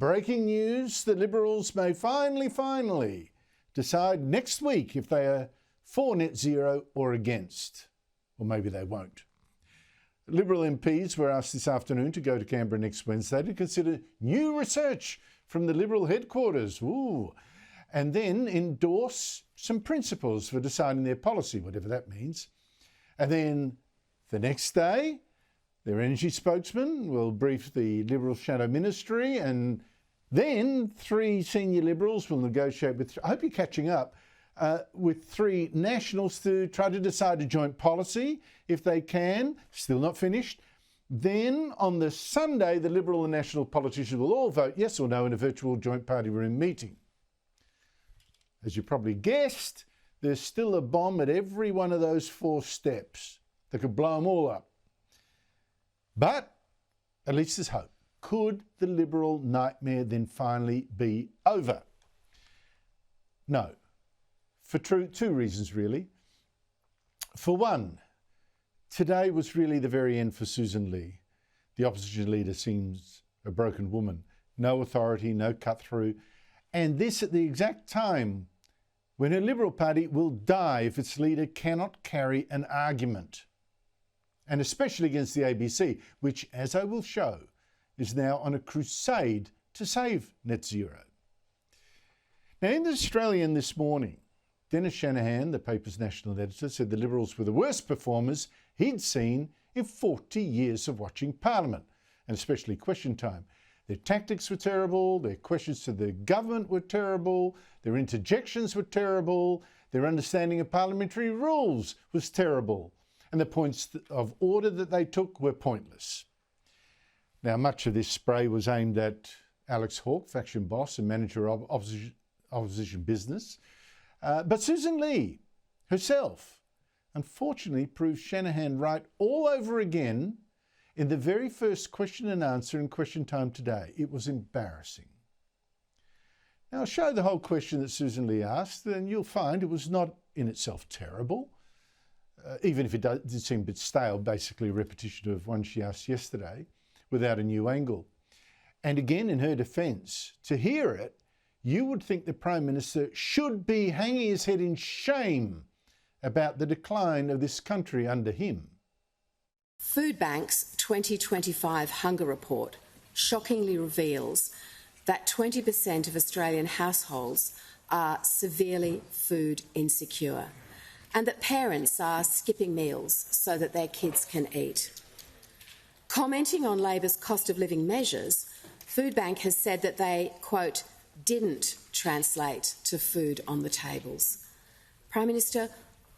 breaking news, the Liberals may finally decide next week if they are for net zero or against. Or maybe they won't. Liberal MPs were asked this afternoon to go to Canberra next Wednesday to consider new research from the Liberal headquarters. And then endorse some principles for deciding their policy, whatever that means. And then the next day, their energy spokesman will brief the Liberal Shadow Ministry, and then 3 senior Liberals will negotiate with, I hope you're catching up, with 3 nationals to try to decide a joint policy, if they can, still not finished. Then on the Sunday, the Liberal and National politicians will all vote yes or no in a virtual joint party room meeting. As you probably guessed, there's still a bomb at every one of those 4 steps that could blow them all up. But at least there's hope. Could the Liberal nightmare then finally be over? No, for 2 reasons really. For one, today was really the very end for Sussan Ley. The opposition leader seems a broken woman. No authority, no cut through. And this at the exact time when her Liberal Party will die if its leader cannot carry an argument. And especially against the ABC, which, as I will show, is now on a crusade to save net zero. Now, in The Australian this morning, Dennis Shanahan, the paper's national editor, said the Liberals were the worst performers he'd seen in 40 years of watching Parliament, and especially Question Time. Their tactics were terrible, their questions to the government were terrible, their interjections were terrible, their understanding of parliamentary rules was terrible, and the points of order that they took were pointless. Now, much of this spray was aimed at Alex Hawke, faction boss and manager of opposition business. But Sussan Ley herself, unfortunately, proved Shanahan right all over again in the very first question and answer in Question Time today. It was embarrassing. Now, I'll show the whole question that Sussan Ley asked, and you'll find it was not in itself terrible. Even if it did seem a bit stale, basically a repetition of one she asked yesterday, without a new angle. And again, in her defence, to hear it, you would think the Prime Minister should be hanging his head in shame about the decline of this country under him. Foodbank's 2025 Hunger Report shockingly reveals that 20% of Australian households are severely food insecure, and that parents are skipping meals so that their kids can eat. Commenting on Labor's cost of living measures, Foodbank has said that they, quote, didn't translate to food on the tables. Prime Minister,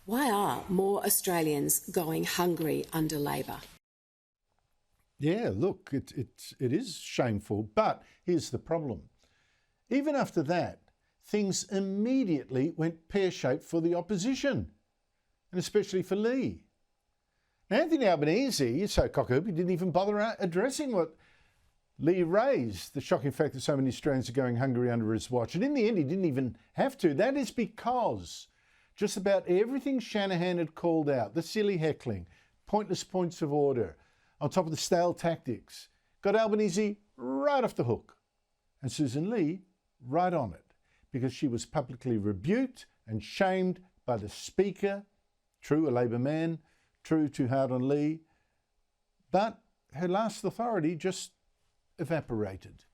why are more Australians going hungry under Labor? Yeah, look, it is shameful, but here's the problem. Even after that, things immediately went pear-shaped for the opposition, and especially for Ley. Now, Anthony Albanese is so cock-up he didn't even bother addressing what Ley raised, the shocking fact that so many Australians are going hungry under his watch. And in the end, he didn't even have to. That is because just about everything Shanahan had called out, the silly heckling, pointless points of order, on top of the stale tactics, got Albanese right off the hook. And Sussan Ley right on it, because she was publicly rebuked and shamed by the Speaker, true, a Labor man, true, too hard on Ley, but her last authority just evaporated.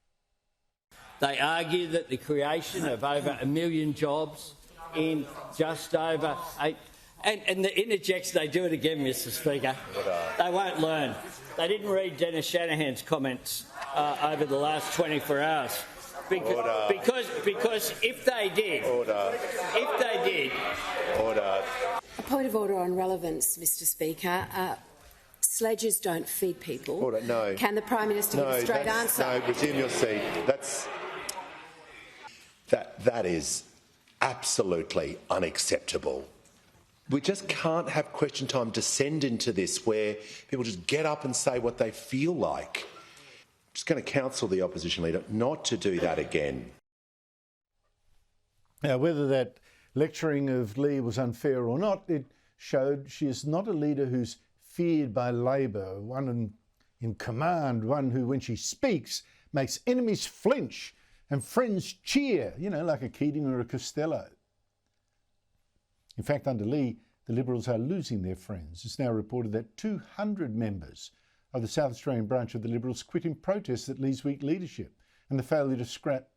They argue that the creation of over 1 million jobs in just over 8... And the interjects, they do it again, Mr Speaker. They won't learn. They didn't read Dennis Shanahan's comments over the last 24 hours. Because if they did... A point of order on relevance, Mr Speaker. Sledges don't feed people. No. Can the Prime Minister give a straight answer? No, resume your seat. That is absolutely unacceptable. We just can't have Question Time descend into this where people just get up and say what they feel like. I'm just going to counsel the opposition leader not to do that again. Now, whether that lecturing of Ley was unfair or not, it showed she is not a leader who's feared by Labor, one in command, one who, when she speaks, makes enemies flinch and friends cheer, like a Keating or a Costello. In fact, under Ley, the Liberals are losing their friends. It's now reported that 200 members of the South Australian branch of the Liberals quit in protest at Ley's weak leadership and the failure to scrap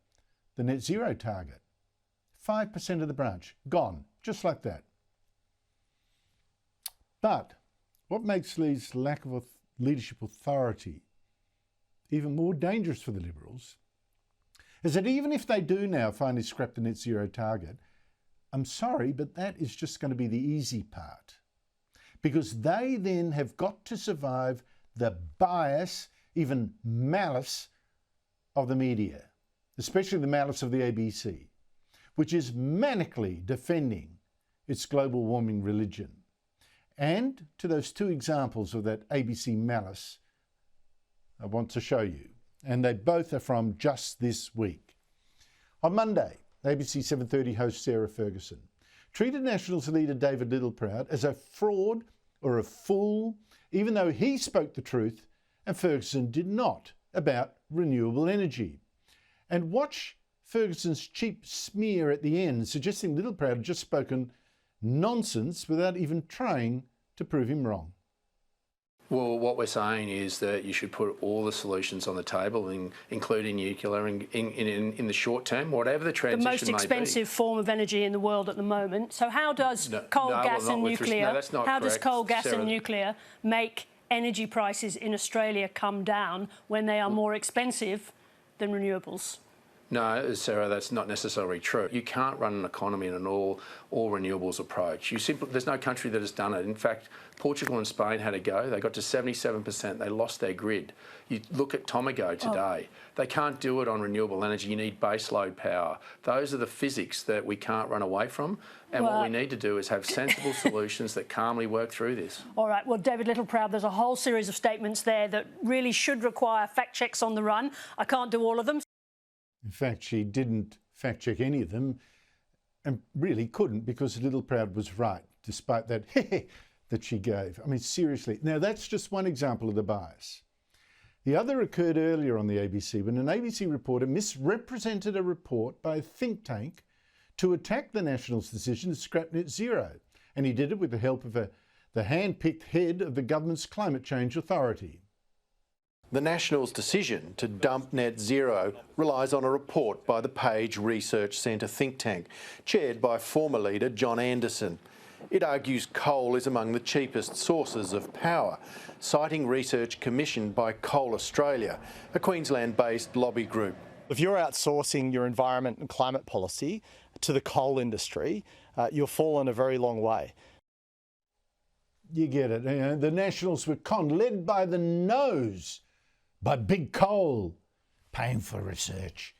the net zero target. 5% of the branch gone, just like that. But what makes Ley's lack of leadership authority even more dangerous for the Liberals is that even if they do now finally scrap the net zero target, I'm sorry, but that is just going to be the easy part, because they then have got to survive the bias, even malice of the media, especially the malice of the ABC, which is manically defending its global warming religion. And to those two examples of that ABC malice, I want to show you. And they both are from just this week. On Monday, ABC 7:30 host Sarah Ferguson treated Nationals leader David Littleproud as a fraud or a fool, even though he spoke the truth and Ferguson did not, about renewable energy. And watch Ferguson's cheap smear at the end, suggesting Littleproud had just spoken nonsense without even trying to prove him wrong. Well, what we're saying is that you should put all the solutions on the table, including nuclear, in the short term, whatever the transition may be. The most expensive form of energy in the world at the moment. So how does coal, gas and nuclear, does coal, gas and nuclear make energy prices in Australia come down when they are more expensive than renewables? No, Sarah, that's not necessarily true. You can't run an economy in an all renewables approach. There's no country that has done it. In fact, Portugal and Spain had a go. They got to 77%. They lost their grid. You look at Tomago today. They can't do it on renewable energy. You need baseload power. Those are the physics that we can't run away from. And what we need to do is have sensible solutions that calmly work through this. All right. Well, David Littleproud, there's a whole series of statements there that really should require fact checks on the run. I can't do all of them. In fact, she didn't fact check any of them and really couldn't, because Littleproud was right, despite that that she gave. I mean, seriously. Now, that's just one example of the bias. The other occurred earlier on the ABC when an ABC reporter misrepresented a report by a think tank to attack the Nationals' decision to scrap net zero. And he did it with the help of the hand-picked head of the government's Climate Change Authority. The Nationals' decision to dump net zero relies on a report by the Page Research Centre think tank, chaired by former leader John Anderson. It argues coal is among the cheapest sources of power, citing research commissioned by Coal Australia, a Queensland-based lobby group. If you're outsourcing your environment and climate policy to the coal industry, you'll fall in a very long way. You get it. The Nationals were conned, led by the nose, by big coal, paying for research.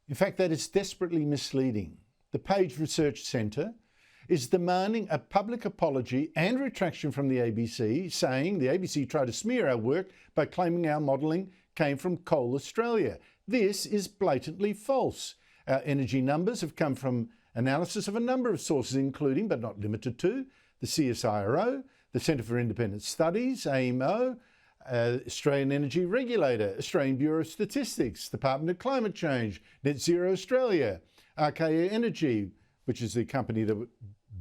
In fact, that is desperately misleading. The Page Research Centre is demanding a public apology and retraction from the ABC, saying the ABC tried to smear our work by claiming our modelling came from Coal Australia. This is blatantly false. Our energy numbers have come from analysis of a number of sources, including, but not limited to, the CSIRO, the Centre for Independent Studies, AEMO, Australian Energy Regulator, Australian Bureau of Statistics, Department of Climate Change, Net Zero Australia, Archaea Energy, which is the company that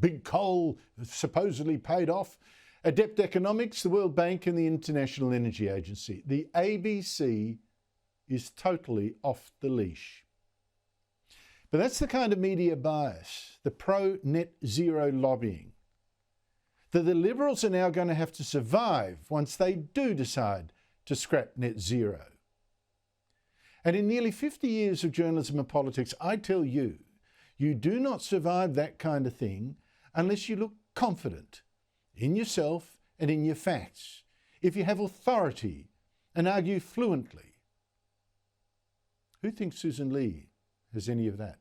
big coal supposedly paid off, Adept Economics, the World Bank and the International Energy Agency. The ABC is totally off the leash. But that's the kind of media bias, the pro-net zero lobbying, that the Liberals are now going to have to survive once they do decide to scrap net zero. And in nearly 50 years of journalism and politics, I tell you, you do not survive that kind of thing unless you look confident in yourself and in your facts, if you have authority and argue fluently. Who thinks Sussan Ley has any of that?